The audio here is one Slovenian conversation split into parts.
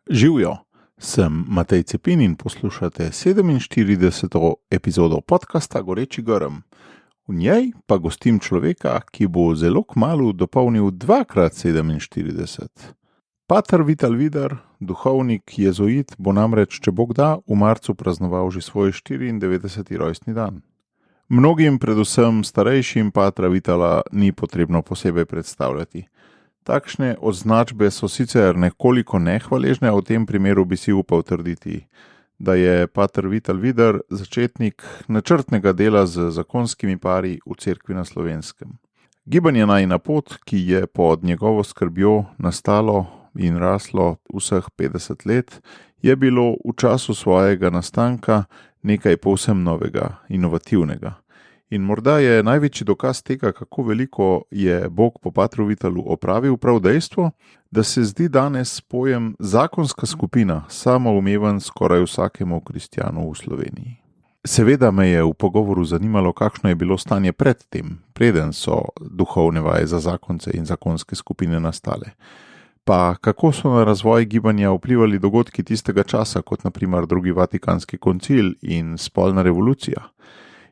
Živjo, sem Matej Cepin in poslušate 47. epizodo podcasta Goreči grm. V njej pa gostim človeka, ki bo zelo kmalu dopolnil 2x47. Pater Vital Vidar, duhovnik jezuit, bo namreč, če Bog da, v marcu praznoval že svoj 94. rojstni dan. Mnogim, predvsem starejšim, patra Vitala ni potrebno posebej predstavljati. Takšne označbe so sicer nekoliko nehvaležne, a v tem primeru bi si upal trditi, da je pater Vital Vidar začetnik načrtnega dela z zakonskimi pari v cerkvi na Slovenskem. Gibanje Najina pot, ki je pod njegovo skrbjo nastalo in raslo vseh 50 let, je bilo v času svojega nastanka nekaj povsem novega, inovativnega. In morda je največji dokaz tega, kako veliko je Bog po patru Vitalu opravil, prav dejstvo, da se zdi danes pojem zakonska skupina samoumeven skoraj vsakemu kristjanu v Sloveniji. Seveda me je v pogovoru zanimalo, kakšno je bilo stanje pred tem, preden so duhovne vaje za zakonce in zakonske skupine nastale. Pa kako so na razvoj gibanja vplivali dogodki tistega časa, kot na primer drugi Vatikanski koncil in spolna revolucija.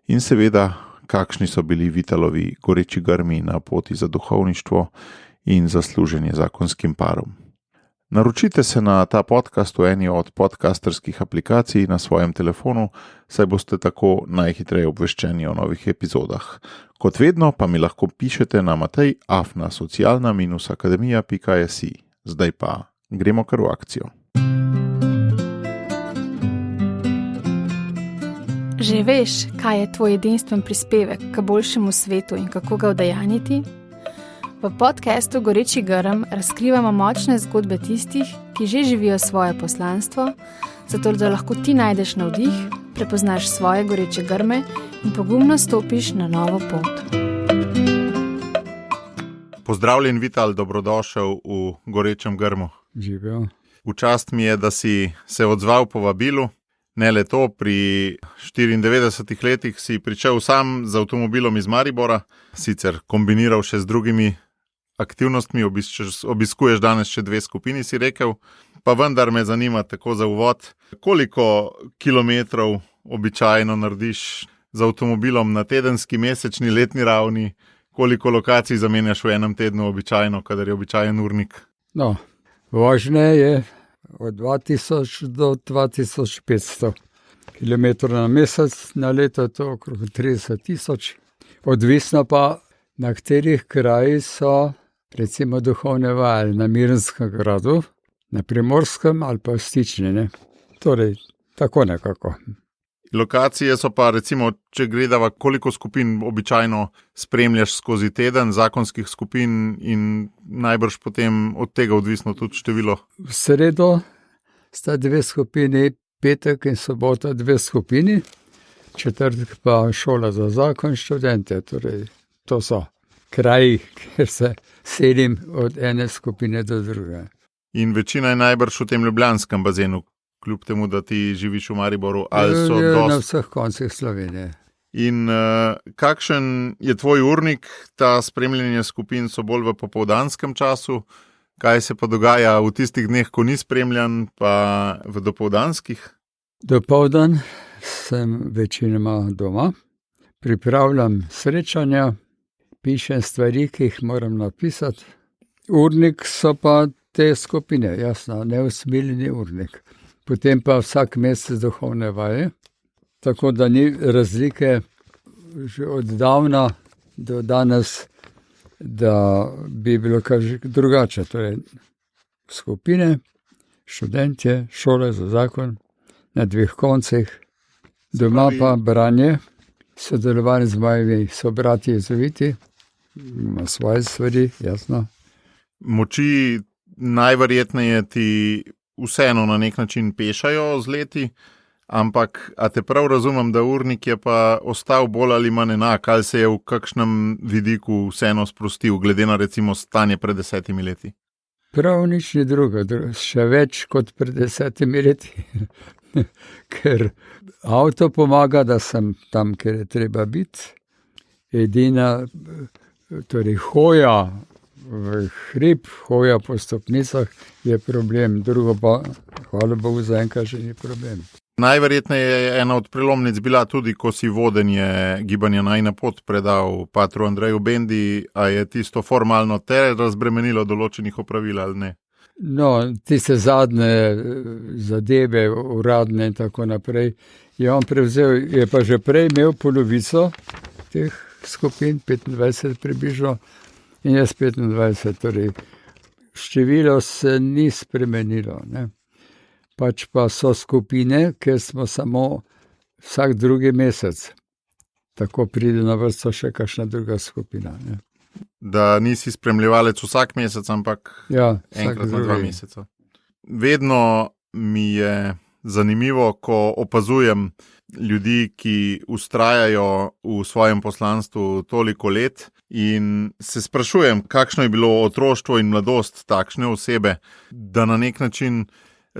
In seveda, kakšni so bili Vitalovi goreči grmi na poti za duhovništvo in za služenje zakonskim parom. Naročite se na ta podcast v eni od podcasterskih aplikacij na svojem telefonu, saj boste tako najhitreje obveščeni o novih epizodah. Kot vedno pa mi lahko pišete na matej@socialna-akademija.si. Zdaj pa gremo kar v akcijo. Že veš, kaj je tvoj edinstven prispevek k boljšemu svetu in kako ga udejanjiti? V podcastu Goreči grm razkrivamo močne zgodbe tistih, ki že živijo svoje poslanstvo, zato da lahko ti najdeš navdih, prepoznaš svoje goreče grme in pogumno stopiš na novo pot. Pozdravljen Vital, dobrodošel v Gorečem grmu. Živijo. V čast mi je, da si se odzval povabilu. Ne le to, pri 94 letih si pričel sam z avtomobilom iz Maribora, sicer kombiniral še z drugimi aktivnostmi, obiskuješ danes še 2 skupini, si rekel, pa vendar me zanima tako za uvod, koliko kilometrov običajno narediš z avtomobilom na tedenski, mesečni, letni ravni, koliko lokacij zamenjaš v enem tednu običajno, kadar je običajen urnik? No, vožnje je od 2000 do 2500 km na mesec, na leto je to okrog 30 000. Odvisno pa, na katerih krajih so recimo duhovne vaje, na Mirnskem gradu, na Primorskem ali pa v Stični, ne. Torej, tako nekako. Lokacije so pa recimo, če gledava, koliko skupin običajno spremljaš skozi teden, zakonskih skupin, in najbrž potem od tega odvisno tudi število. V sredo sta 2 skupini, petek in sobota 2 skupini, četrtek pa šola za zakon, študente. Torej, to so kraji, kjer se selim od ene skupine do druge. In večina je najbrž v tem ljubljanskem bazenu, kljub temu, da ti živiš v Mariboru, ali so na vseh koncih Slovenije. In kakšen je tvoj urnik? Ta spremljanje skupin so bolj v popoldanskem času. Kaj se pa dogaja v tistih dneh, ko ni spremljan, pa v dopoldanskih? Dopoldan sem večinoma doma, pripravljam srečanja, pišem stvari, ki jih moram napisati. Urnik so pa te skupine, jasno, neusmiljeni urnik. Potem pa vsak mesec duhovne vaje, tako da ni razlike že od davna do danes, da bi bilo kaj drugače. Torej, skupine, študentje, šole za zakon, na 2 koncih, doma pa branje, sodelovanje z mojimi sobrati jezuiti, ima svoje stvari, jasno. Moči najverjetneje ti vseeno na nek način pešajo z leti, ampak a te prav razumem, da urnik je pa ostal bolj ali manj enak, ali se je v kakšnem vidiku vseeno sprostil, glede na recimo stanje pred 10 leti? Prav nič ni drugo, še več kot pred 10 leti, ker avto pomaga, da sem tam, kjer je treba biti. Edina, torej hoja v hrib, hoja po stopnicah je problem, drugo pa hvala Bogu, zaenkrat že ni problem. Najverjetneje je ena od prelomnic bila tudi, ko si vodenje gibanja Najina pot predal patru Andreju Bendi, a je tisto formalno te razbremenilo določenih opravil ali ne? No, tiste zadnje zadeve, uradne in tako naprej, je on prevzel, je pa že prej imel polovico teh skupin, 25 približno, in jaz 25, torej število se ni spremenilo, ne. Pač pa so skupine, ker smo samo vsak drugi mesec, tako pride na vrsto še kakšna druga skupina, ne. Da nisi spremljevalec vsak mesec, ampak Ja, enkrat na 2 meseca. Vedno mi je zanimivo, ko opazujem ljudi, ki vztrajajo v svojem poslanstvu toliko let in se sprašujem, kakšno je bilo otroštvo in mladost takšne osebe, da na nek način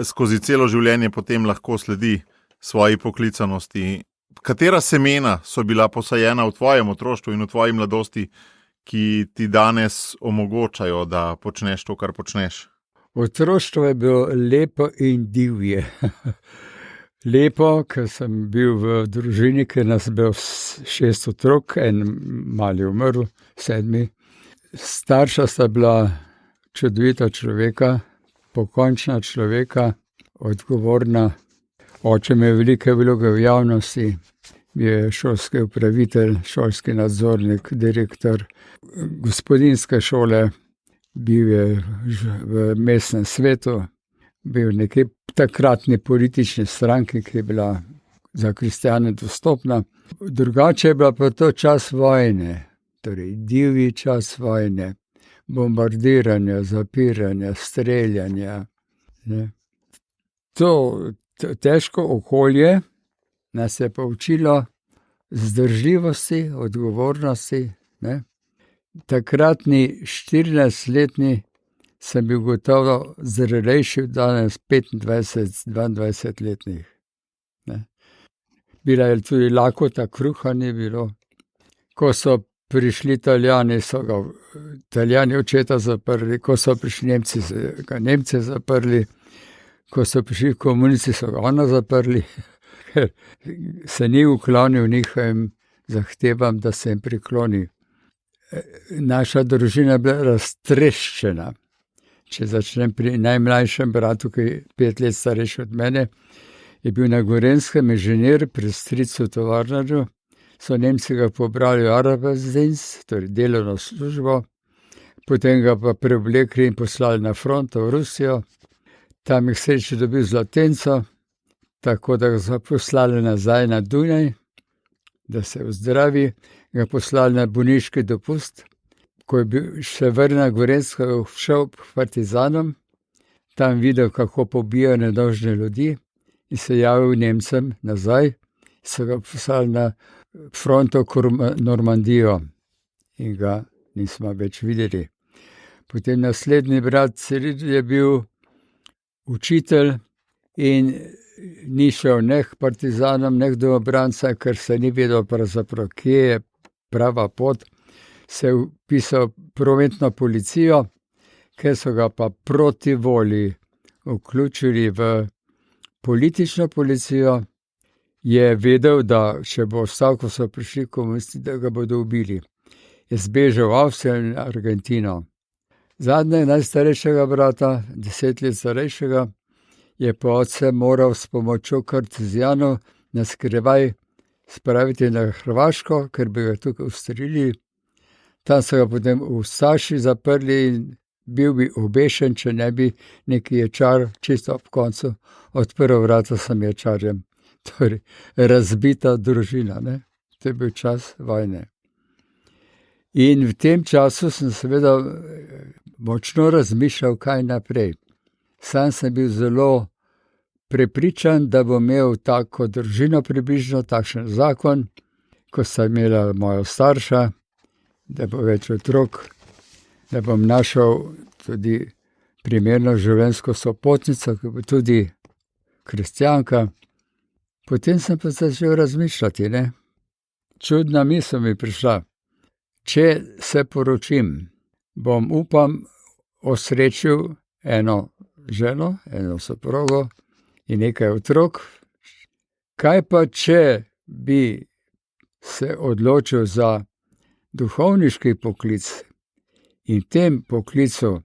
skozi celo življenje potem lahko sledi svoji poklicanosti. Katera semena so bila posajena v tvojem otroštvu in v tvoji mladosti, ki ti danes omogočajo, da počneš to, kar počneš? Otroštvo je bilo lepo in divje. Lepo, ker sem bil v družini, ker nas je bilo 6 otrok, en mali umrl, 7. Starša sta bila čudovita človeka, pokončna človeka, odgovorna. Oče me je velike vloge v javnosti, bil je šolski upravitelj, šolski nadzornik, direktor gospodinjske šole, bil je v mestnem svetu, bil v neki takratni politični stranki, ki je bila za kristjane dostopna. Drugače je bila pa to čas vojne, torej divji čas vojne, bombardiranja, zapiranja, streljanja, ne. To težko okolje nas je poučilo zdržljivosti, odgovornosti, ne. Takratni 14-letni sem bil gotovo zrelejši od danes 25-22-letnih. Bila je tudi lakota, kruha ni bilo. Ko so prišli Italijani, so ga Italijani očeta zaprli, ko so prišli Nemci, so ga Nemce zaprli, ko so prišli komunisti, so ga ona zaprli, ker se ni uklonil njihovim zahtevam, da se jim prikloni. Naša družina je bila raztreščena. Če začnem pri najmlajšem bratu, ki je 5 let starejši od mene, je bil na Gorenjskem inženir pri stricu tovarnarju, so Nemci ga pobrali v Arbeitsdienst, torej delovno službo, potem ga pa preoblekli in poslali na front v Rusijo, tam jih sreči dobil zlatenco, tako da ga so poslali nazaj na Dunaj, da se vzdravi, ga poslali na bolniški dopust. Ko je bil še vrnil na Gorenjsko, šel k partizanom, tam videl, kako pobijajo nedolžne ljudi in se javil Nemcem nazaj, so ga poslali na fronto Normandijo in ga nismo več videli. Potem naslednji brat Ciril je bil učitelj in ni šel ne k partizanom, ne k domobrancem, ker se ni vedel pravzaprav, kje je prava pot. Se je vpisal prometno policijo, ker so ga pa proti volji vključili v politično policijo, je vedel, da če bo ostal, ko so prišli komunisti, da ga bodo ubili. Je zbežal v Avstrijo in Argentino. Zadnjega najstarejšega brata, 10 let starejšega, je pa oče moral s pomočjo kartuzijanov na skrivaj spraviti na Hrvaško, ker bi ga tukaj ustrelili. Tam so ga potem v Saši zaprli in bil bi obešen, če ne bi neki ječar čisto ob koncu odprl vrata sem ječarjem. Torej, razbita družina, ne? To je bil čas vojne. In v tem času sem seveda močno razmišljal, kaj naprej. Sam sem bil zelo prepričan, da bom imel tako družino približno, takšen zakon, ko sta imela moja starša, da bo več otrok, da bom našel tudi primerno življenjsko sopotnico, ki bo tudi kristjanka. Potem sem pa začel razmišljati, ne. Čudna misel mi prišla. Če se poročim, bom, upam, osrečil eno ženo, eno soprogo, in nekaj otrok. Kaj pa, če bi se odločil za duhovniški poklic in tem poklicu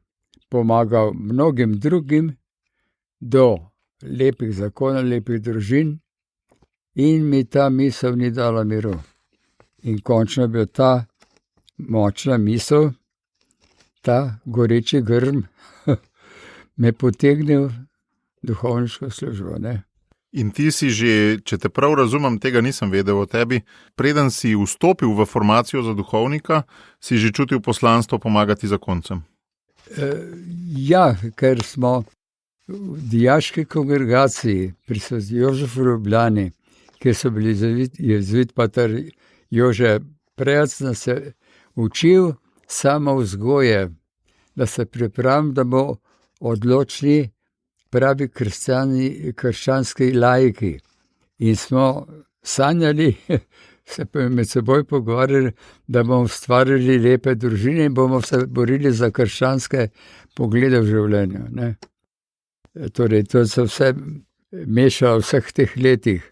pomagal mnogim drugim do lepih zakonov, lepih družin, in mi ta misel ni dala miru. In končno bi ta močna misel, ta goreči grm, me potegnil v duhovniško službo, ne. In ti si že, če te prav razumem, tega nisem vedel o tebi, preden si vstopil v formacijo za duhovnika, si že čutil poslanstvo pomagati zakoncem. Ja, ker smo v dijaški kongregaciji pri Sveti Jožefu v Ljubljani, kjer so bili jezuit pater Jože Prejac, nas je učil samovzgoje, da se pripravim, da bo odločni pravi krščanski laiki. In smo sanjali, se med seboj pogovarjali, da bomo ustvarili lepe družine in bomo se borili za krščanske poglede v življenju, ne. Torej, to se vse mešalo v vseh teh letih.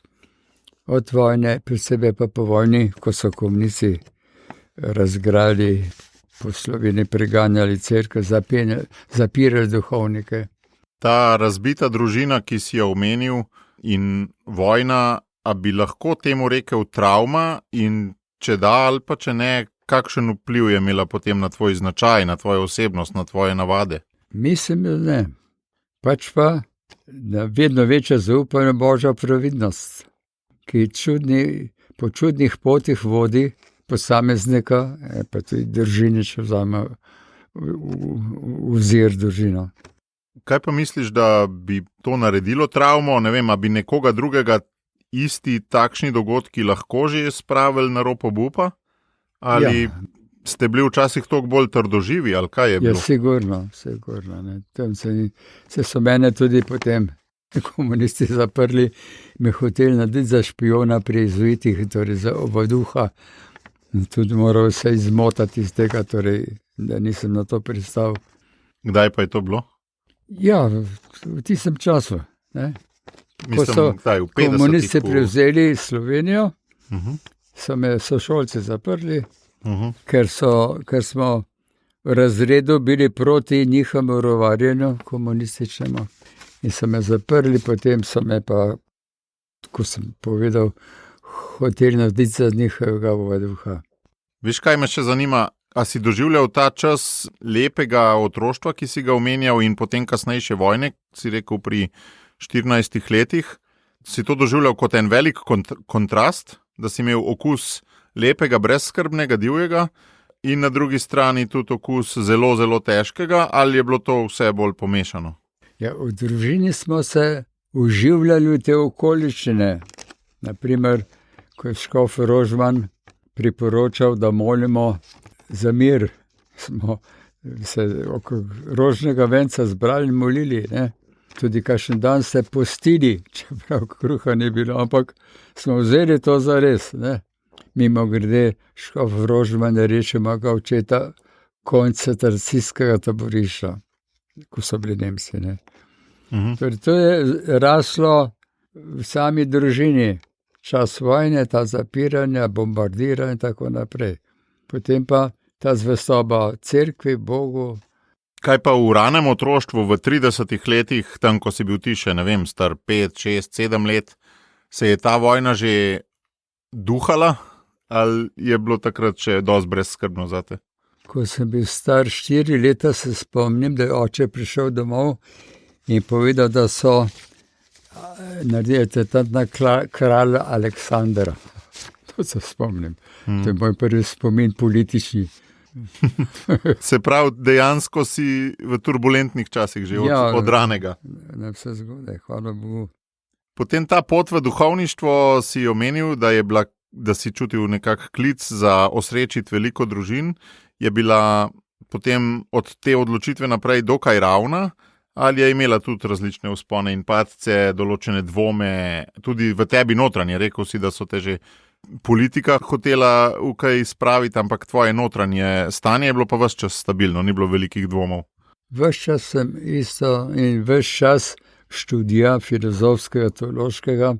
Od vojne, posebej pa po vojni, ko so komunisti razgrali, po Sloveniji preganjali cerkev, zapirali duhovnike. Ta razbita družina, ki si jo omenil, in vojna, a bi lahko temu rekel travma, in če da ali pa če ne, kakšen vpliv je imela potem na tvoj značaj, na tvojo osebnost, na tvoje navade? Mislim, da ne. Pač pa, da vedno večja zaupanje Božja previdnost, ki po čudnih potih vodi posameznika, pa tudi družine, če vzame vzir družino. Kaj pa misliš, da bi to naredilo travmo? Ne vem, a bi nekoga drugega isti takšni dogodki lahko že spravili na rob obupa? Ali ste bili včasih toliko bolj trdoživi, ali kaj je bilo? Ja, sigurno. Ne. Tam se so mene tudi potem komunisti zaprli, me hoteli narediti za špijona pri jezuitih, torej za ovaduha. Tudi moral se izmotati iz tega, torej, da nisem na to pristal. Kdaj pa je to bilo? Ja, v tistem času. Ne. Mislim, ko so v 50-ih, komunisti prevzeli Slovenijo, so me sošolci zaprli, ker smo v razredu bili proti njihovemu rovarjenju komunističnemu. In so me zaprli, potem so me pa, ko sem povedal, hoteli narediti za njihovega ovaduha. Veš, kaj me še zanima? A si doživljal ta čas lepega otroštva, ki si ga omenjal, in potem kasnejše vojne, si rekel pri 14 letih, si to doživljal kot en velik kontrast, da si imel okus lepega, brezskrbnega, divjega, in na drugi strani tudi okus zelo, zelo težkega, ali je bilo to vse bolj pomešano? Ja, v družini smo se uživljali v te okoliščine. Naprimer, ko je škof Rožman priporočal, da molimo za mir, smo se okrog rožnega venca zbrali in molili, ne. Tudi kakšen dan se postili, čeprav kruha ni bilo, ampak smo vzeli to za res, ne. Mimogrede, škof Rožman je reče mojega očeta koncentracijskega taborišča, ko so bili Nemci, ne. Torej, to je raslo v sami družini. Čas vojne, ta zapiranja, bombardiranja in tako naprej. Potem pa ta zvestoba cerkvi, Bogu. Kaj pa v ranem otroštvu, v 30 letih, tam, ko si bil ti še, ne vem, star 5, 6, 7 let, se je ta vojna že duhala, ali je bilo takrat še dosti brezskrbno zate? Ko sem bil star 4 leta, se spomnim, da je oče prišel domov in povedal, da so naredili tetantna kralja Aleksandra. To se spomnim. To je moj prvi spomin politični. Se pravi, dejansko si v turbulentnih časih že od ranega. Na vse zgodaj, hvala Bogu. Potem ta pot v duhovništvo si omenil, da si čutil nekak klic za osrečiti veliko družin. Je bila potem od te odločitve naprej dokaj ravna, ali je imela tudi različne vzpone in padce, določene dvome, tudi v tebi notranje? Rekel si, da so te že politika hotela v kaj spraviti, ampak tvoje notranje stanje je bilo pa ves čas stabilno, ni bilo velikih dvomov. Ves čas sem isto in ves čas študija filozofskega, teološkega,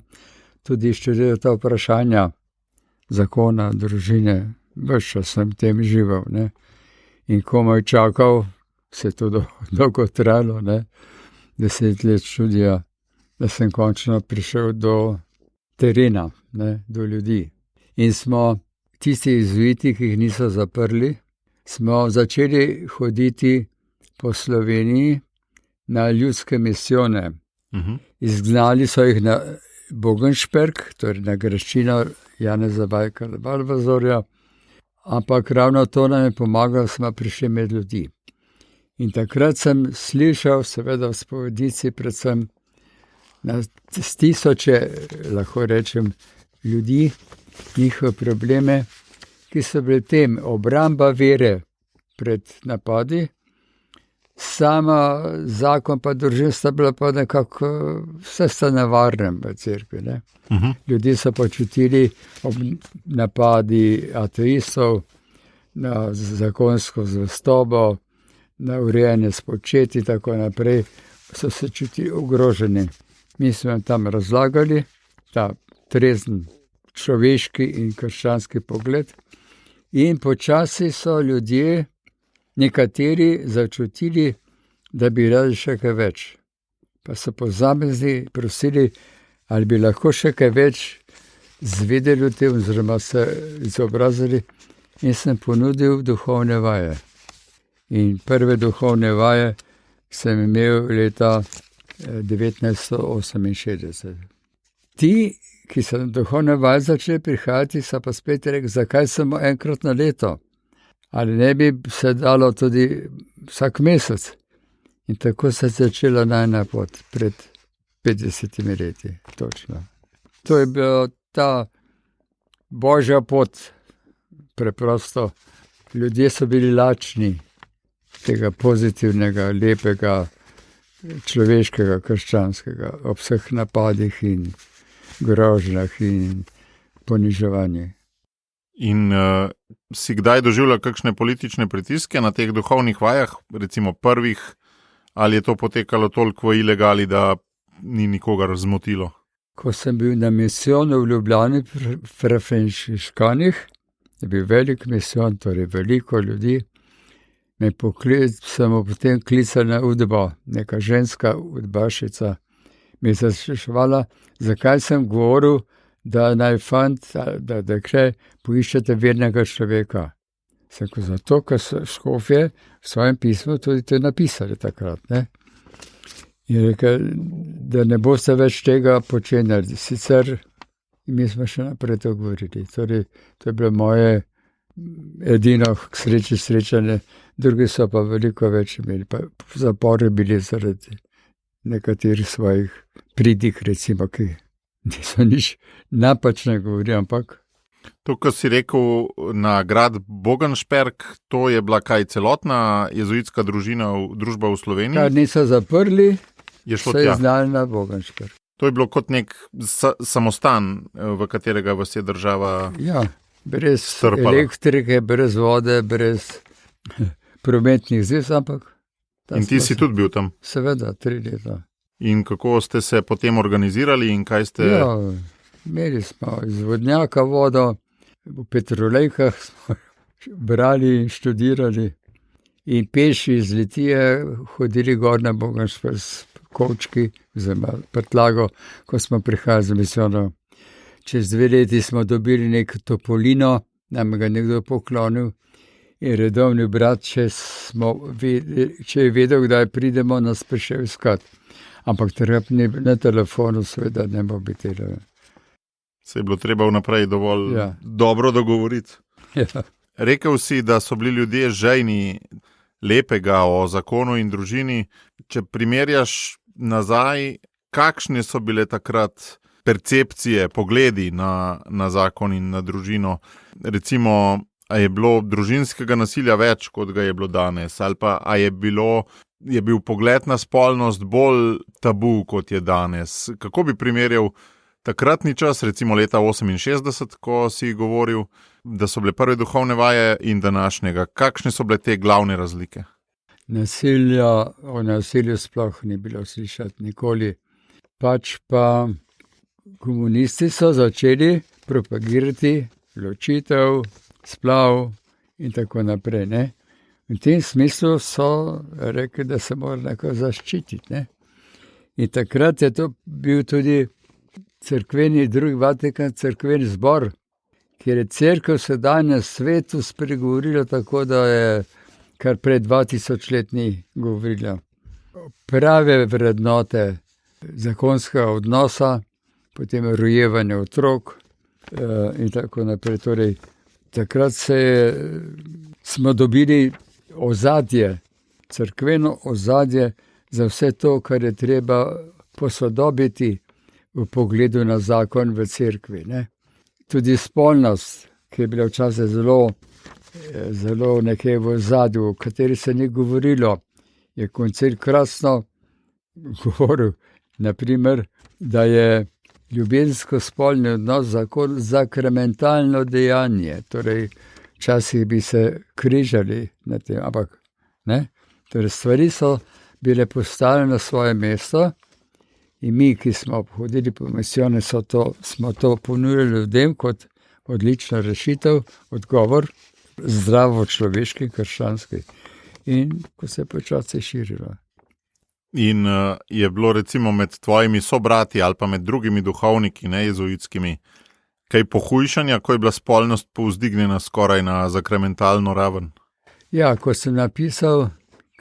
tudi študiral ta vprašanja zakona, družine, ves čas sem tem živel, ne. In komaj čakal, se je to dolgo trajalo, ne, 10 let študija, da sem končno prišel do terena, ne, do ljudi. In smo tisti jezuiti, ki jih niso zaprli, smo začeli hoditi po Sloveniji na ljudske misijone. Izgnali so jih na Bogenšperk, torej na graščino Janeza Valvazorja, ampak ravno to nam je pomagalo, smo prišli med ljudi. In takrat sem slišal, seveda v spovedici, predvsem na tisoče, lahko rečem, ljudi, njihove probleme, ki so bili tem obramba vere pred napadi, sama zakon pa družina sta bila pa nekako vse sta nevarnem v cerkvi, ne. Ljudje so počutili ob napadi ateistov na zakonsko zvestobo, na urejanje spočeti in tako naprej, so se čutili ogroženi. Mi smo jim tam razlagali ta trezen človeški in krščanski pogled in počasi so ljudje, nekateri začutili, da bi radi še kaj več. Pa so posamezni prosili, ali bi lahko še kaj več zvedeli o tem, oziroma se izobrazili, in sem ponudil duhovne vaje. In prve duhovne vaje sem imel leta 1968. Ti, ki so na duhovne vaje začeli prihajati, so pa spet rekli, zakaj samo enkrat na leto? Ali ne bi se dalo tudi vsak mesec? In tako se je začela najina pot pred 50 leti, točno. To je bila ta božja pot, preprosto. Ljudje so bili lačni tega pozitivnega, lepega, človeškega, krščanskega, ob vseh napadih in grožnjah in poniževanjih. In si kdaj doživljal kakšne politične pritiske na teh duhovnih vajah, recimo prvih, ali je to potekalo toliko v ilegali, da ni nikogar zmotilo? Ko sem bil na misijonu v Ljubljani pri frančiškanih, je bil velik misijon, torej veliko ljudi, sem potem klical na udbo, neka ženska udbašica mi je spraševala, zakaj sem govoril, da naj fant, da dekle poiščete vernega človeka. Sem rekel, zato, ker so škofje v svojem pismu tudi to napisali takrat, ne. In rekel, da ne boste več tega počenjali. Sicer mi smo še naprej to govorili. Torej, to je bilo moje edino srečanje, drugi so pa veliko več imeli. Pa v zaporu bili zaradi nekaterih svojih pridig, recimo, ki niso nič napačne govorili, ampak. To, kar si rekel na grad Bogenšperk, to je bila kaj celotna jezuitska družba v Sloveniji? Kar niso zaprli, so je znali na Bogenšperk. To je bilo kot nek samostan, v katerega vas je država brez strpala. Elektrike, brez vode, brez prometnih zvez, ampak. In ti si tudi bil tam? Seveda, 3 leta. In kako ste se potem organizirali in kaj ste? Imeli smo iz vodnjaka vodo, v petrolejkah smo brali in študirali in peši iz Litije hodili gor na Bogenšperk s kovčki, oziroma prtlago, ko smo prihajali z misijonom. Čez 2 leti smo dobili nek topolino, nam ga nekdo poklonil in redovni brat, če je vedel, kdaj pridemo, nas prišel iskat. Ampak na telefonu seveda ne bo biti. Se je bilo treba vnaprej dovolj dobro dogovoriti. Rekel si, da so bili ljudje žejni lepega o zakonu in družini. Če primerjaš nazaj, kakšne so bile takrat percepcije, pogledi na zakon in na družino? Recimo, a je bilo družinskega nasilja več, kot ga je bilo danes? Ali pa a je bil pogled na spolnost bolj tabu, kot je danes? Kako bi primerjal takratni čas, recimo leta 68, ko si govoril, da so bile prve duhovne vaje, in današnjega? Kakšne so bile te glavne razlike? O nasilju sploh ni bilo slišati nikoli. Pač pa komunisti so začeli propagirati ločitev, splav in tako naprej, ne. V tem smislu so rekli, da se mora nekako zaščititi, ne. In takrat je to bil tudi drugi Vatikan, cerkveni zbor, kjer je cerkev sedaj na svetu spregovorila tako, da je kar pred 2000 let ni govorila. Prave vrednote zakonskega odnosa, potem rojevanje otrok in tako naprej. Torej, takrat smo dobili ozadje, cerkveno ozadje za vse to, kar je treba posodobiti v pogledu na zakon v cerkvi, ne. Tudi spolnost, ki je bila včasih zelo nekje v ozadju, o kateri se ni govorilo, je koncil krasno govoril, naprimer, da je ljubezensko-spolni odnos zakramentalno dejanje. Torej, včasih bi se križali na tem, ampak ne. Torej, stvari so bile postavljene na svoje mesto in mi, ki smo hodili po misijone, smo to ponujali ljudem kot odlična rešitev, odgovor, zdravo človeški, krščanski. In ko se je počasi širilo. In je bilo recimo med tvojimi sobrati ali pa med drugimi duhovniki, ne jezuitskimi, kaj pohujšanja, ko je bila spolnost povzdignjena skoraj na zakramentalno raven? Ja, ko sem napisal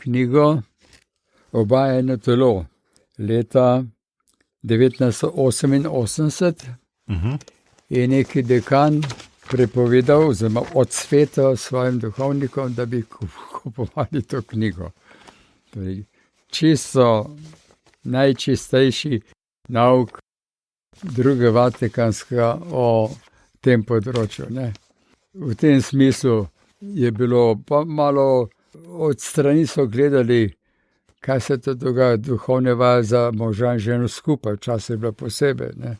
knjigo Oba eno telo, leta 1988, je neki dekan prepovedal, oziroma odsvetal svojim duhovnikom, da bi kupovali to knjigo. Torej, čisto najčistejši nauk drugega Vatikanskega o tem področju, ne. V tem smislu je bilo pa malo, od strani so gledali, kaj se to dogaja, duhovne vaje za moža in ženo skupaj, včasih je bilo posebej, ne.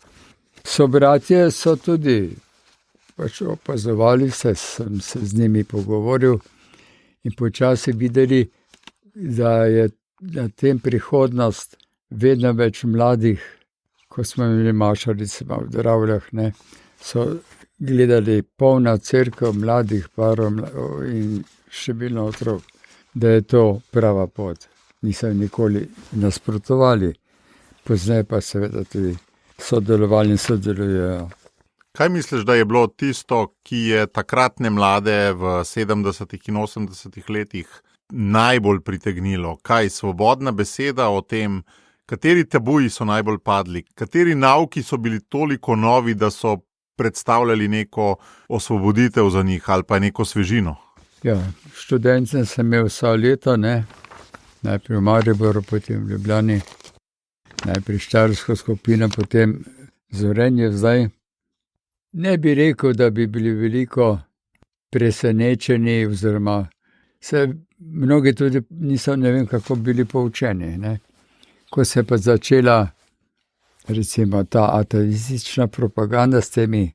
Sobratje so tudi pač opazovali, sem se z njimi pogovoril in počasi videli, da je na tem prihodnost vedno več mladih, ko smo imeli mašarice v Dravljah, ne, so gledali polna cerkev mladih parov in številno otrok, da je to prava pot. Niso nikoli nasprotovali, pozneje pa seveda tudi sodelovali in sodelujejo. Kaj misliš, da je bilo tisto, ki je takratne mlade v 70. in 80. letih najbolj pritegnilo? Kaj, svobodna beseda o tem, kateri tabuji so najbolj padli, kateri nauki so bili toliko novi, da so predstavljali neko osvoboditev za njih ali pa neko svežino? Ja, študencem sem imel vsa leta, ne, najprej v Mariboru, potem v Ljubljani, najprej štajersko skupino, potem Zorenje zdaj. Ne bi rekel, da bi bili veliko presenečeni, oziroma mnogi tudi niso, ne vem kako, bili poučeni, ne. Ko se je pa začela recimo ta ateistična propaganda s temi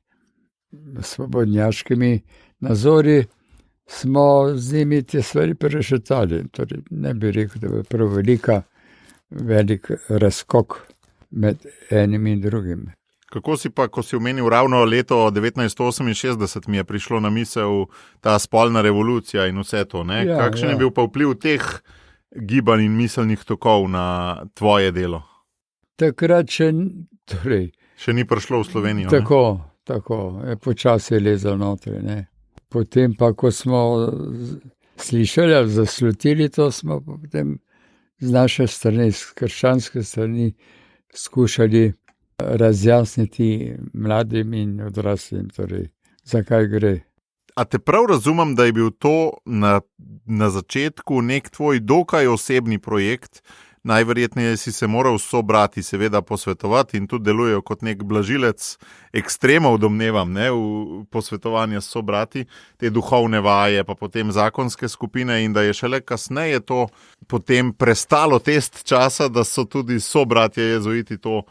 svobodnjaškimi nazori, smo z njimi te stvari prešetali. Torej, ne bi rekel, da je prav velik razkok med enim in drugim. Kako si pa, ko si omenil ravno leto 1968, mi je prišlo na misel ta spolna revolucija in vse to, ne? Ja, kakšen je bil pa vpliv teh gibanj in miselnih tokov na tvoje delo? Takrat še ni prišlo v Slovenijo. Tako, počasi je lezel notri, ne. Potem pa, ko smo slišali, zaslutili to, smo potem z naše strani, z krščanske strani, skušali razjasniti mladim in odraslim, torej, zakaj gre. A te prav razumem, da je bil to na začetku nek tvoj dokaj osebni projekt? Najverjetneje si se moral s sobrati seveda posvetovati in tudi delujejo kot nek blažilec ekstremov, domnevam, ne, v posvetovanje s sobrati, te duhovne vaje, pa potem zakonske skupine, in da je šele kasneje to potem prestalo test časa, da so tudi sobratje jezuiti to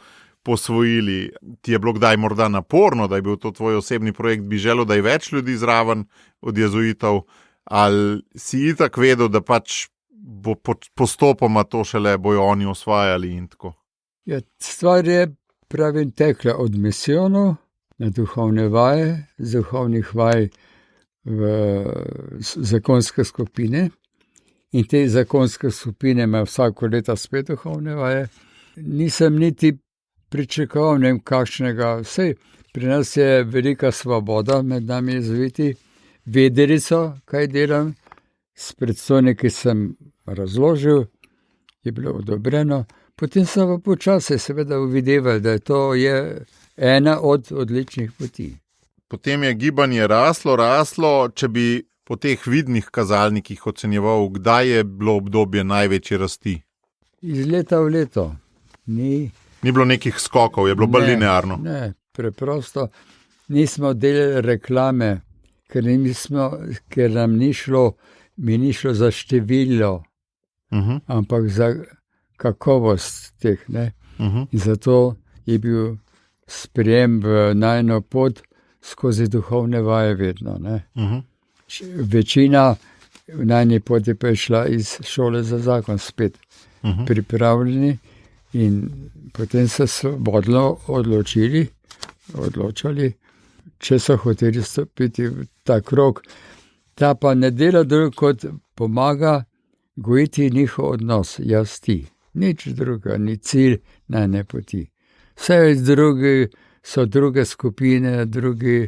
posvojili. Ti je bilo kdaj morda naporno, da je bil to tvoj osebni projekt, bi želel, da je več ljudi zraven od jezuitov, ali si itak vedel, da pač bo postopoma to šele bojo oni osvajali in tako? Ja, stvar je, pravim, tekla od misijonov na duhovne vaje, z duhovnih vaj v zakonske skupine. In te zakonske skupine imajo vsako leto spet duhovne vaje. Nisem niti pričakoval, ne vem kakšnega. Vsej, pri nas je velika svoboda med nami jezuviti. Vedelico, kaj delam, s predstojniki sem razložil, je bilo odobreno. Potem sem pa počasi seveda uvideval, da to je ena od odličnih poti. Potem je gibanje raslo, če bi po teh vidnih kazalnikih ocenjeval, kdaj je bilo obdobje največje rasti? Iz leta v leto. Ni bilo nekih skokov, je bilo bolj linearno? Ne, preprosto nismo delali reklame, ker nam ni šlo za število, ampak za kakovost teh. In zato je bil sprejem v najino pot skozi duhovne vaje vedno. Večina v najni poti pa je šla iz šole za zakon spet pripravljeni in potem se svobodno odločali, če so hoteli stopiti v ta krog. Ta pa ne dela drug, kot pomaga gojiti njihov odnos, jaz ti. Nič druga, ni cilj najne poti. Vse drugi so druge skupine, druge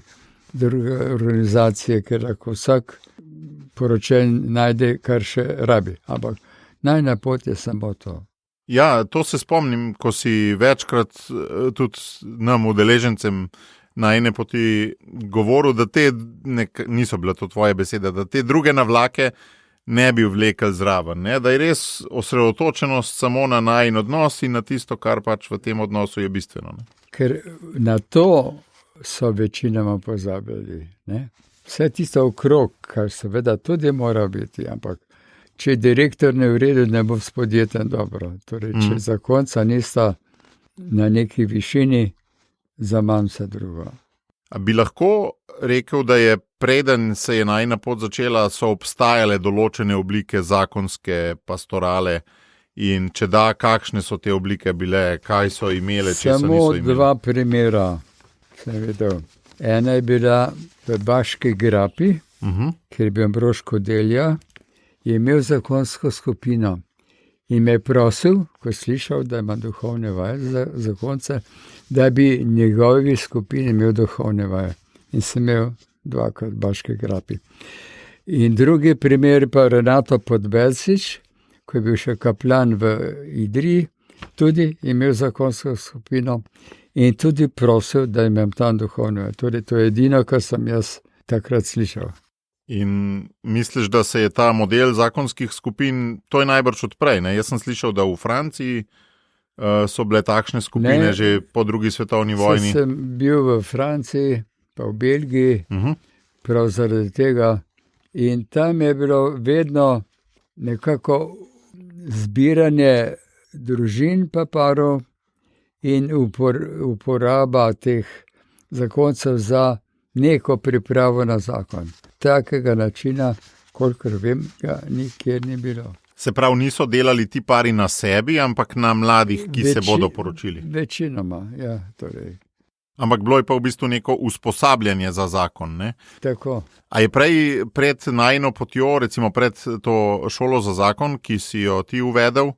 organizacije, ker lahko vsak poročen najde, kar še rabi. Ampak najna pot je samo to. Ja, to se spomnim, ko si večkrat tudi nam udeležencem na ene poti govoril, da niso bile to tvoje besede, da te druge navlake ne bi vlekli zraven, ne? Da je res osredotočenost samo na najin odnos in na tisto, kar pač v tem odnosu je bistveno. Ne? Ker na to so večinoma pozabili. Ne? Vse tisto okrog, kar seveda tudi mora biti, ampak če direktor ne vredi, ne bo s podjetjem dobro. Torej, če zakonca nista na neki višini, za manj vse drugo. A bi lahko rekel, da je preden se je najina pot začela, so obstajale določene oblike zakonske pastorale in če da, kakšne so te oblike bile, kaj so imele, če so niso imele? Samo dva primera sem videl. Ena je bila v Baški grapi, kjer je bil Ambrož Kodelja, je imel zakonsko skupino in me je prosil, ko je slišal, da ima duhovne vaje za zakonce, da bi njegovi skupini imel duhovne vaje. In sem imel dvakrat Baške grapi. In drugi primer pa Renato Podbelsič, ko je bil še kaplan v Idriji, tudi imel zakonsko skupino in tudi prosil, da imam tam duhovne vaje. Torej, to je edino, kar sem jaz takrat slišal. In misliš, da se je ta model zakonskih skupin, to je najbrž odprej, ne? Jaz sem slišal, da v Franciji so bile takšne skupine že po drugi svetovni vojni. Sem bil v Franciji, pa v Belgiji, prav zaradi tega. In tam je bilo vedno nekako zbiranje družin pa parov in uporaba teh zakoncev za neko pripravo na zakon. Takega načina, kolikor vem, ga nikjer ni bilo. Se pravi, niso delali ti pari na sebi, ampak na mladih, ki se bodo poročili? Večinoma, ja. Torej. Ampak bilo je pa v bistvu neko usposabljanje za zakon, ne? Tako. A je pred najino potjo, recimo pred to šolo za zakon, ki si jo ti uvedel,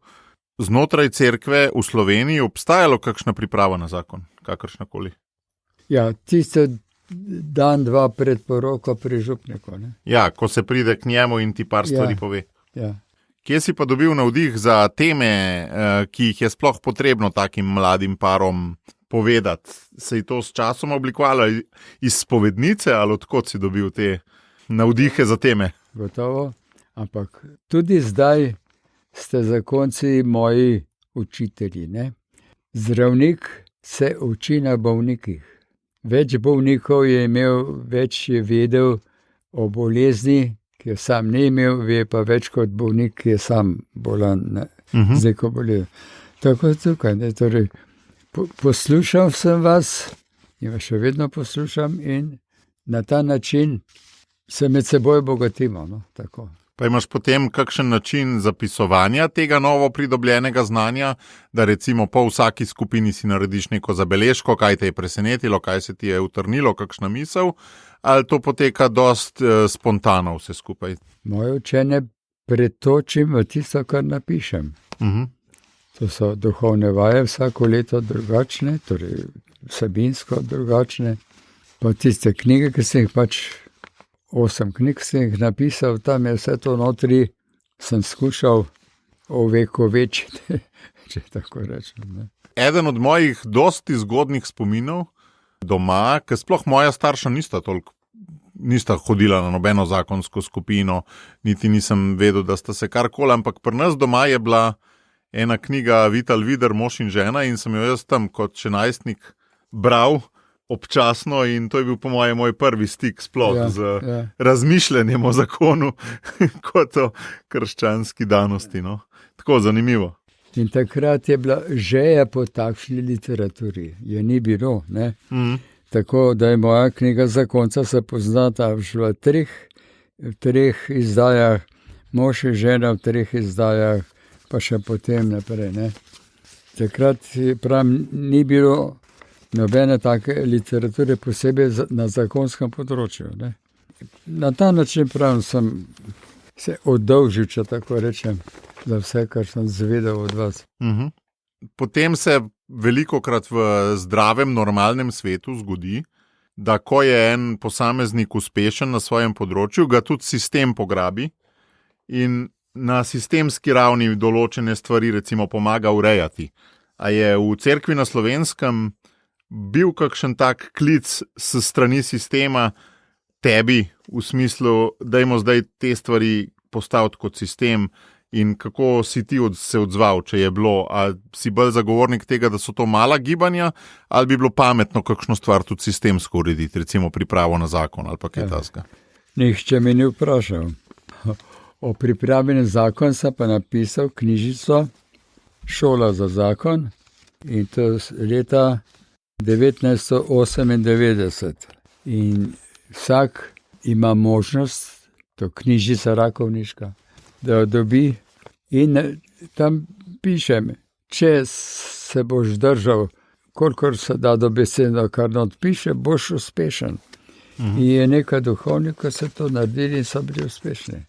znotraj cerkve v Sloveniji obstajalo kakšna priprava na zakon, kakršnakoli? Ja, tisto dan, dva pred poroko pri župniku. Ne? Ja, ko se pride k njemu in ti par stvari pove. Ja. Kje si pa dobil navdih za teme, ki jih je sploh potrebno takim mladim parom povedati? Se je to s časom oblikovalo iz spovednice ali odkot si dobil te navdihe za teme? Gotovo, ampak tudi zdaj ste zakonci moji učitelji. Ne? Zdravnik se uči na bolnikih. Več bolnikov je imel, več je vedel o bolezni, ki jo sam ne imel, ve pa več kot bolnik, ki je sam bolan, z neko boleznjo. Tako tukaj, ne, torej, poslušal sem vas in vas še vedno poslušam in na ta način se med seboj bogatimo, no, tako. Pa imaš potem kakšen način zapisovanja tega novo pridobljenega znanja, da recimo po vsaki skupini si narediš neko zabeležko, kaj te je presenetilo, kaj se ti je utrnilo, kakšna misel, ali to poteka dost spontano vse skupaj? Moje učenje pretočim v tisto, kar napišem. To so duhovne vaje vsako leto drugačne, torej vsebinsko drugačne. Pa tiste knjige, ki sem jih 8 knjig sem jih napisal, tam je vse to notri, sem skušal ovekovečiti, če tako rečem. Ne. Eden od mojih dosti zgodnih spominov doma, ker sploh moja starša nista hodila na nobeno zakonsko skupino, niti nisem vedel, da sta se karkoli, ampak pri nas doma je bila ena knjiga Vital Vider, mož in žena, in sem jo jaz tam kot še najstnik bral občasno, in to je bil po mojem moj prvi stik sploh z razmišljanjem o zakonu kot o krščanski danosti. No. Tako zanimivo. In takrat je bila želja po takšni literaturi. Je ni bilo, ne? Tako da je moja knjiga Zakonca se poznata v treh izdajah, mož in žena v 3 izdajah, pa še potem naprej. Ne? Takrat ni bilo nobene take literature posebej na zakonskem področju. Ne? Na ta način sem se oddolžil, če tako rečem, za vse, kar sem zvedel od vas. Potem se velikokrat v zdravem, normalnem svetu zgodi, da ko je en posameznik uspešen na svojem področju, ga tudi sistem pograbi in na sistemski ravni določene stvari recimo pomaga urejati. A je v cerkvi na Slovenskem bil kakšen tak klic s strani sistema tebi v smislu, dajmo zdaj te stvari postaviti kot sistem, in kako si ti se odzval, če je bilo? A si bolj zagovornik tega, da so to mala gibanja, ali bi bilo pametno kakšno stvar tudi sistemsko urediti, recimo pripravo na zakon ali pa kaj takega? Nihče me ni vprašal. O pripravi na zakon sem pa napisal knjižico Šola za zakon, in to leta 1998. In vsak ima možnost, to knjižica rakovniška, da jo dobi, in tam pišem, če se boš držal, kolikor se da dobesedno, kar not piše, boš uspešen. In je nekaj duhovnikov se to naredili in so bili uspešni.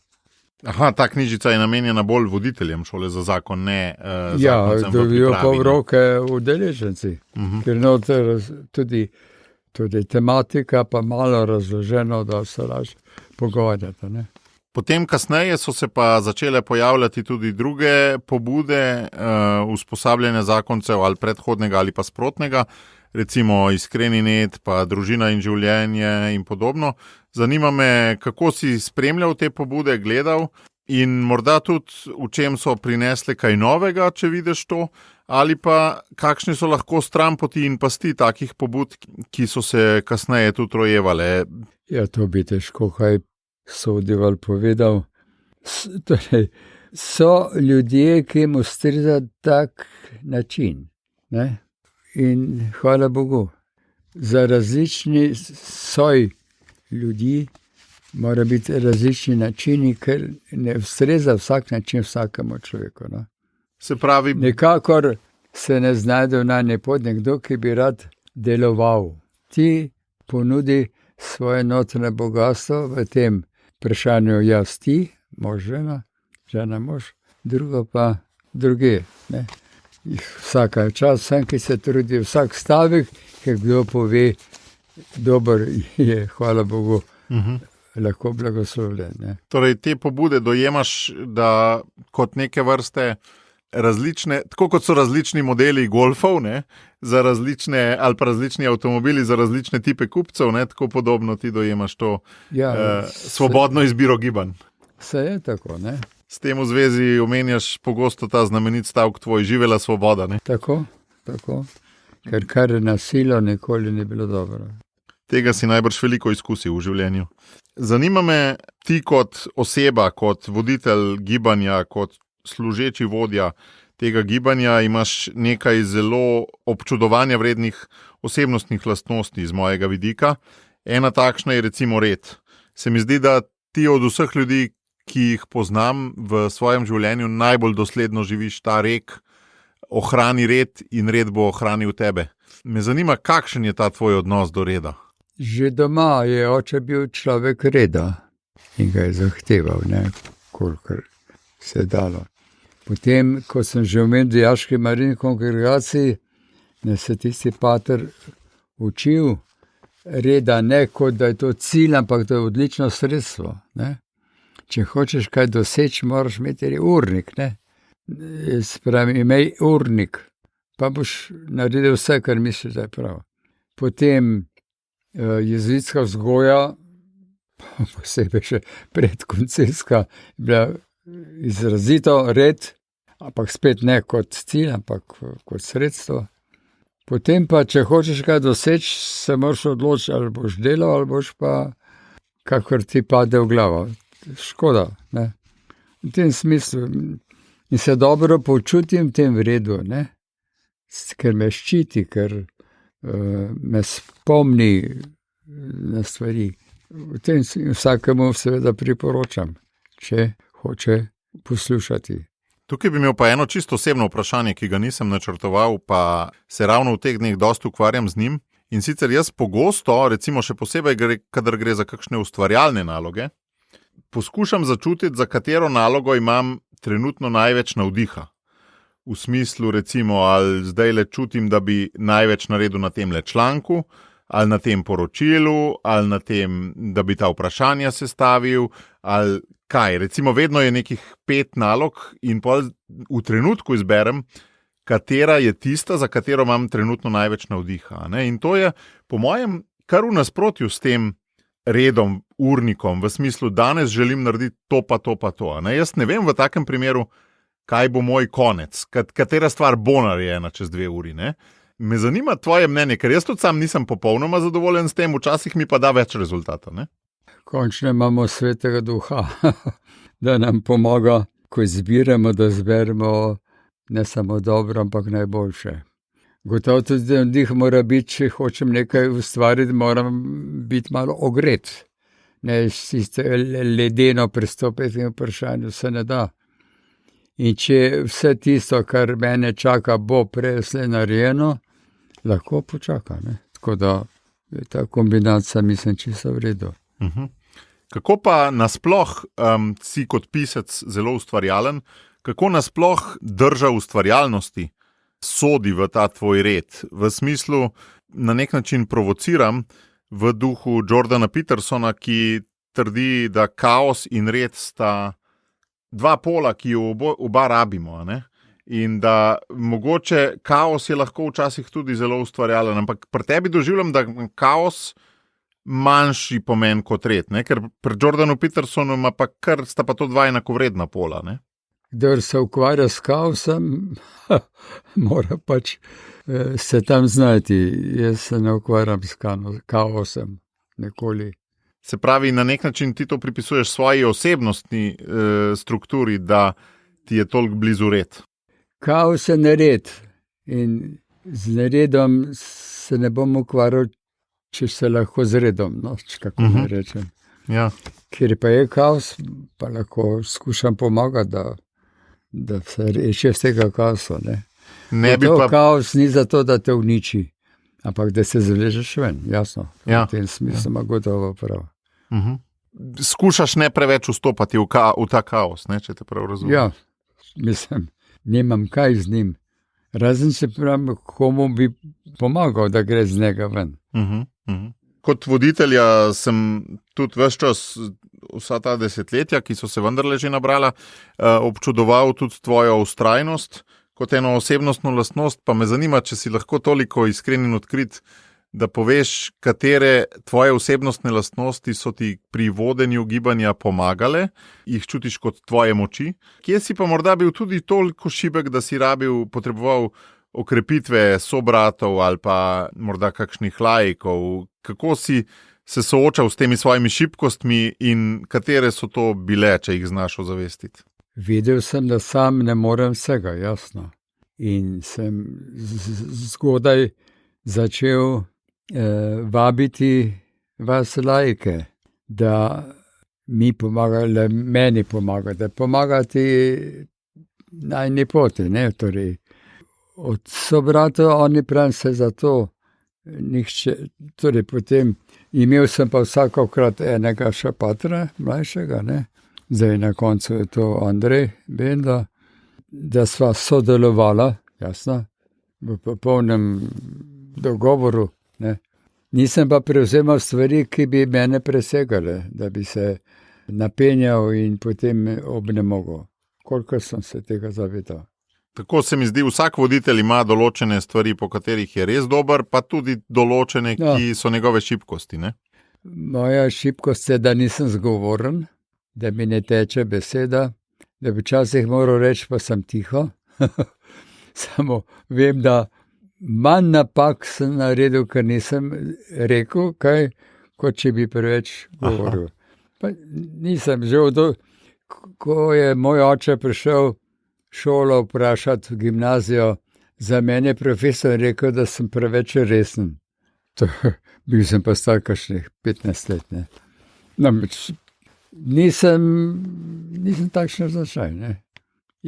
Aha, ta knjižica je namenjena bolj voditeljem Šole za zakon, ne zakoncem v pripravi. Ja, dobijo pa v roke udeleženci, ker noter tudi tematika pa malo razloženo, da se lažje pogovarjate, ne. Potem kasneje so se pa začele pojavljati tudi druge pobude usposabljanja zakoncev ali predhodnega ali pa sprotnega, recimo Iskreni net, pa Družina in življenje in podobno. Zanima me, kako si spremljal te pobude, gledal in morda tudi v čem so prinesle kaj novega, če vidiš to, ali pa kakšni so lahko stranpoti in pasti takih pobud, ki so se kasneje tudi rojevale. Ja, to bi težko kaj sodil ali povedal. Torej, so ljudje, ki jim ustreza tak način, ne? In hvala Bogu, za različni soj ljudi mora biti različni načini, ker ne ustreza vsak način vsakemu človeku. No? Se pravi, nikakor se ne znajde v najni pot nekdo, ki bi rad deloval. Ti ponudi svoje notranje bogatstvo v tem vprašanju, jaz ti, mož žena, žena mož, drugo pa druge. Ne? Vsaka čas, vsem, ki se trudi, vsak stavek, ki kdo pove, dober je, hvala Bogu, lahko blagoslovljen. Ne? Torej, te pobude dojemaš, da kot neke vrste različne, tako kot so različni modeli golfov, ne, za različne, ali pa različni avtomobili za različne tipe kupcev, ne, tako podobno ti dojemaš to svobodno izbiro gibanj. Se je tako, ne. S tem v zvezi omenjaš pogosto ta znamenit stavek tvoj, živela svoboda, ne? Tako. Ker kar na silo nikoli ni bilo dobro. Tega si najbrž veliko izkusil v življenju. Zanima me, ti kot oseba, kot voditelj gibanja, kot služeči vodja tega gibanja, imaš nekaj zelo občudovanja vrednih osebnostnih lastnosti iz mojega vidika. Ena takšna je recimo red. Se mi zdi, da ti od vseh ljudi, ki jih poznam v svojem življenju, najbolj dosledno živiš ta rek: ohrani red in red bo ohranil tebe. Me zanima, kakšen je ta tvoj odnos do reda? Že doma je oče bil človek reda in ga je zahteval, kolikor se je dalo. Potem, ko sem že v dijaški marini kongregaciji, se tisti pater učil reda, ne kot da je to cilj, ampak da je odlično sredstvo. Če hočeš kaj doseči, moraš imeti urnik. Spravi, imej urnik, pa boš naredil vse, kar misliš, da je prav. Potem jezuitska vzgoja, posebej še predkoncilska, je bila izrazito red, ampak spet ne kot cilj, ampak kot sredstvo. Potem pa, če hočeš kaj doseči, se moraš odločiti, ali boš delal, ali boš pa kakor ti pade v glavo. Škoda, v tem smislu. In se dobro počutim v tem redu, ker me ščiti, ker me spomni na stvari. V tem vsakemu seveda priporočam, če hoče poslušati. Tukaj bi imel pa eno čisto osebno vprašanje, ki ga nisem načrtoval, pa se ravno v teh dneh dosti ukvarjam z njim. In sicer jaz pogosto, recimo še posebej, kadar gre za kakšne ustvarjalne naloge, poskušam začutiti, za katero nalogo imam trenutno največ navdiha. V smislu, recimo, ali zdaj le čutim, da bi največ naredil na tem članku, ali na tem poročilu, ali na tem, da bi ta vprašanja sestavil, ali kaj. Recimo, vedno je nekih 5 nalog in pol v trenutku izberem, katera je tista, za katero imam trenutno največ navdiha. In to je, po mojem, kar v nasprotju s tem redom, urnikom, v smislu, danes želim narediti to pa to pa to. Jaz ne vem v takem primeru, kaj bo moj konec, katera stvar bo narejena čez 2 uri. Me zanima tvoje mnenje, ker jaz tudi sam nisem popolnoma zadovoljen s tem, včasih mi pa da več rezultata. Končno imamo svetega duha, da nam pomaga, ko izbiramo, da zberemo ne samo dobro, ampak najboljše. Gotovo tudi dih mora biti, če hočem nekaj ustvariti, moram biti malo ogret. Ne sicer ledeno pristopiti in vprašanju se ne da. In če vse tisto, kar mene čaka, bo prej narejeno, lahko počaka. Tako da je ta kombinacija, mislim, čisto v redu. Kako pa nasploh si kot pisec zelo ustvarjalen, kako nasploh drža ustvarjalnosti sodi v ta tvoj red? V smislu, na nek način provociram v duhu Jordana Petersona, ki trdi, da kaos in red sta 2 pola, ki jo oba rabimo. In da mogoče kaos je lahko včasih tudi zelo ustvarjalen, ampak pri tebi doživljam, da kaos manjši pomen kot red, ker pri Jordanu Petersonu sta pa to 2 enakovredna pola. Kdor se ukvarja s kaosom, mora pač se tam znati. Jaz se ne ukvarjam s kaosom nikoli. Se pravi, na nek način ti to pripisuješ svoji osebnostni strukturi, da ti je toliko blizu red. Kaos je nered in z neredom se ne bom ukvarjal, če se lahko z redom, kako ne rečem. Ja. Ker pa je kaos, pa lahko skušam pomagati, da se reši z tega kaosa. Kaos ni zato, da te uniči, ampak da se zavležeš ven, jasno. Ja. V tem smislu ima gotovo prav. Skušaš ne preveč vstopati v ta kaos, če te prav razumem. Ja, mislim, nimam kaj z njim. Razen se pravim, komu bi pomagal, da gre z njega ven. Kot voditelja sem tudi ves čas, vsa ta desetletja, ki so se vendarle že nabrala, občudoval tudi tvojo vztrajnost kot eno osebnostno lastnost, pa me zanima, če si lahko toliko iskren in odkrit, da poveš, katere tvoje osebnostne lastnosti so ti pri vodenju gibanja pomagale, jih čutiš kot tvoje moči, kje si pa morda bil tudi toliko šibek, da si potreboval okrepitve sobratov ali pa morda kakšnih laikov. Kako si se soočal s temi svojimi šibkostmi in katere so to bile, če jih znaš ozavestiti? Videl sem, da sam ne morem vsega, jasno. In sem zgodaj začel vabiti vas laike, da mi pomagali, meni pomagati, pomagati najni poti, ne, torej. Od sobratov, oni pravim se za to, nihče, torej potem imel sem pa vsakokrat enega še patra, mlajšega, ne, zdaj na koncu je to Andrej Benda, da sva sodelovala, jasno, v popolnem dogovoru, ne. Nisem pa prevzemal stvari, ki bi mene presegale, da bi se napenjal in potem obnemogel. Koliko sem se tega zavedal. Tako se mi zdi, vsak voditelj ima določene stvari, po katerih je res dober, pa tudi določene, ki so njegove šibkosti, ne? Moja šibkost je, da nisem zgovoren, da mi ne teče beseda, da bi včasih moral reči, pa sem tiho. Samo vem, da manj napak sem naredil, ker nisem rekel kaj, kot če bi preveč govoril. Pa nisem že ko je moj oče prišel šolo vprašati v gimnazijo, za mene je profesor rekel, da sem preveč resen. Bil sem pa star kakšnih 15 let, ne. Namreč nisem takšen značaj, ne.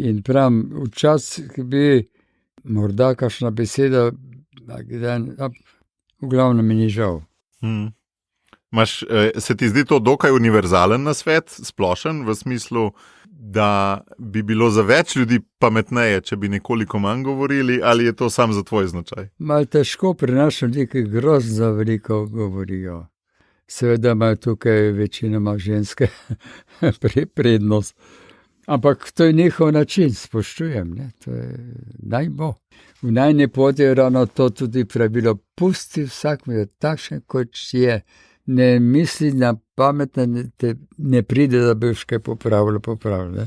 In pravim, včasih bi morda kakšna beseda, v glavnem mi ni žal. Se ti zdi to dokaj univerzalen nasvet, splošen, v smislu, da bi bilo za več ljudi pametneje, če bi nekoliko manj govorili, ali je to sam za tvoj značaj? Malo težko pri nas ljudi, ki grozno veliko govorijo. Seveda imajo tukaj večinoma ženske prednost. Ampak to je njihov način, spoštujem, ne? To je naj bo. V najni poti je ravno to tudi pravilo, pusti vsak mi je takšen, kot je. Ne misli na pametne, ne pride, da bi kaj popravljal.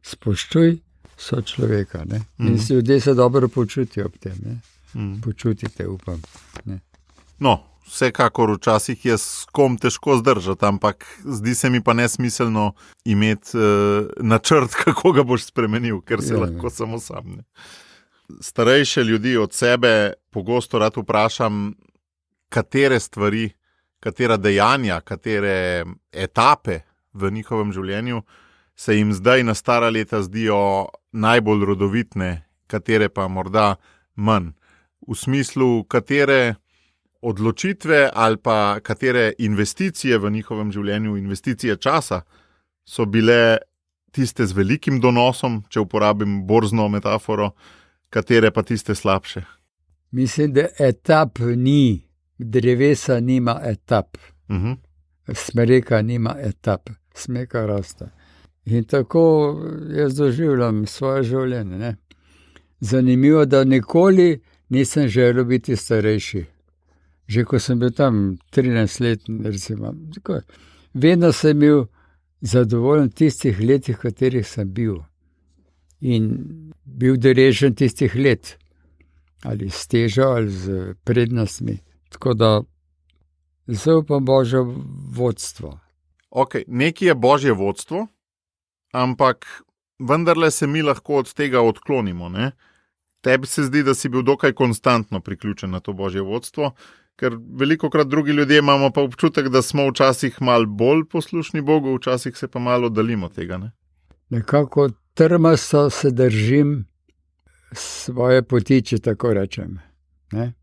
Spoštuj sočloveka, ne. In si ljudje se dobro počutijo ob tem, ne. Počutite, upam, ne. No, vsekakor včasih je s kom težko zdržati, ampak zdi se mi pa nesmiselno imeti načrt, kako ga boš spremenil, ker se lahko samo sam, ne. Starejše ljudi od sebe pogosto rad vprašam, katere stvari, katera dejanja, katere etape v njihovem življenju se jim zdaj na stara leta zdijo najbolj rodovitne, katere pa morda manj. V smislu, katere odločitve ali pa katere investicije v njihovem življenju, investicije časa, so bile tiste z velikim donosom, če uporabim borzno metaforo, katere pa tiste slabše. Mislim, da etap ni. Drevesa nima etap. Smreka nima etap. Smreka raste. In tako jaz doživljam svoje življenje, ne. Zanimivo, da nikoli nisem želel biti starejši. Že ko sem bil tam 13 let, recimo. Vedno sem bil zadovoljen tistih letih, v katerih sem bil. In bil deležen tistih let. Ali s težo, ali z prednostmi. Tako da zaupam Božje vodstvo. Ok, nekaj je Božje vodstvo, ampak vendarle se mi lahko od tega odklonimo, ne? Tebi se zdi, da si bil dokaj konstantno priključen na to Božje vodstvo, ker velikokrat drugi ljudje imamo pa občutek, da smo včasih malo bolj poslušni Bogu, včasih se pa malo oddalimo tega, ne? Nekako trmasto se držim svoje poti, če tako rečem, ne?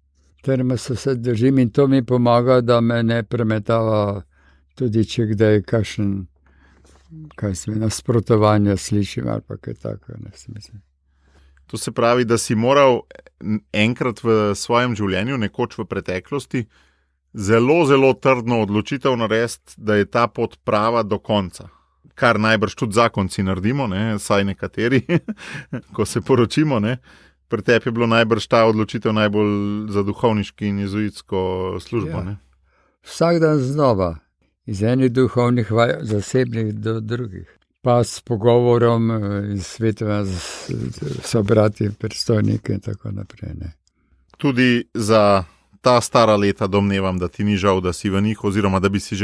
Trmasto se držim in to mi pomaga, da me ne premetava, tudi če kdaj kakšen, nasprotovanja slišim ali pa kaj tako, ne mislim. To se pravi, da si moral enkrat v svojem življenju, nekoč v preteklosti, zelo, zelo trdno odločitev narediti, da je ta pot prava do konca. Kar najbrž tudi zakonci naredimo, ne, saj nekateri, ko se poročimo, ne. Pri tebi je bilo najbrž ta odločitev najbolj za duhovniški in jezuitsko službo, ne? Vsak dan znova, iz enih duhovnih vaj, zasebnih do drugih. Pa s pogovorom in svetovanjem z sobrati, predstojniki in tako naprej, ne. Tudi za ta stara leta domnevam, da ti ni žal, da si v njih, oziroma da bi si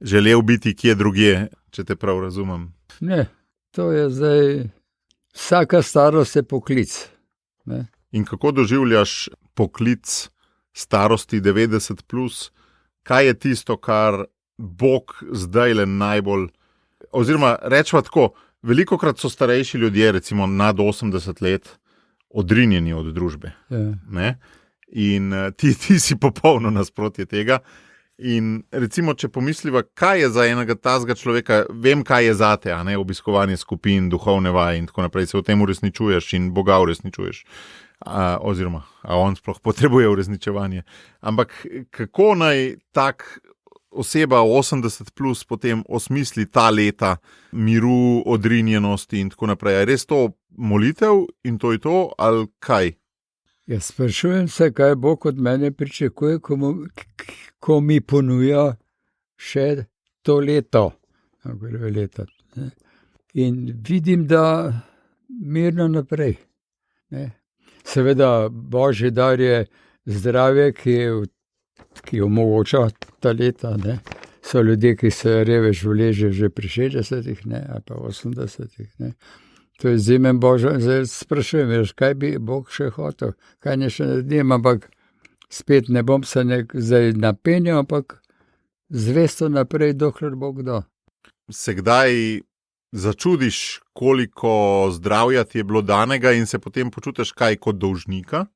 želel biti kje drugje, če te prav razumem. Ne, to je zdaj... Vsaka starost je poklic, ne. In kako doživljaš poklic starosti 90+? Kaj je tisto, kar Bog zdaj le najbolj, oziroma rečemo tako, velikokrat so starejši ljudje, recimo nad 80 let, odrinjeni od družbe. Ne? In ti si popolno nasprotje tega. In recimo, če pomisliva, kaj je za enega tazga človeka, vem, kaj je zate, a ne, obiskovanje skupin, duhovne vaje in tako naprej, se v tem uresničuješ in Boga uresničuješ. Oziroma, a on sploh potrebuje uresničevanje. Ampak kako naj tak oseba 80 plus potem osmisli ta leta miru, odrinjenosti in tako naprej? Je res to molitev in to je to, ali kaj? Jaz sprašujem se, kaj Bog od mene pričakuje, ko mi ponuja še to leto. In vidim, da mirno naprej. Seveda, Božji dar je zdravje, ki omogoča ta leta. So ljudje, ki se revež vleže že pri 60-ih, ali pa 80-ih. To je izjemen Božji. Zdaj sprašujem, kaj bi Bog še hotel, kaj ne še naredim, ampak spet ne bom se zdaj napenjal, ampak zvesto naprej, dokler Bog da. Se kdaj začudiš, koliko zdravja ti je bilo danega in se potem počutiš kaj kot dolžnika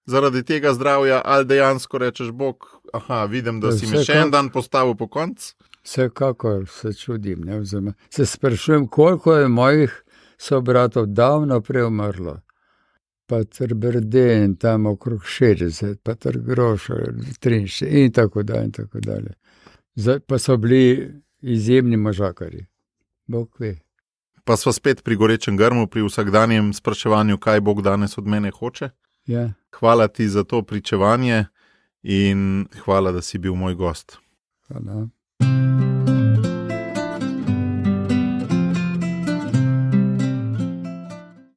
zaradi tega zdravja, ali dejansko rečeš Bog, vidim, da si mi še en dan postavil po konc? Vsekakor se čudim, se sprašujem, koliko je mojih sobratov davno prej umrlo. Patr Brden, tam okrog 60, Patr Grošar, 43 in tako dalje. Zdaj pa so bili izjemni možakarji. Bog ve. Pa sva spet pri gorečem grmu, pri vsakdanjem spraševanju, kaj Bog danes od mene hoče. Ja. Hvala ti za to pričevanje in hvala, da si bil moj gost. Hvala.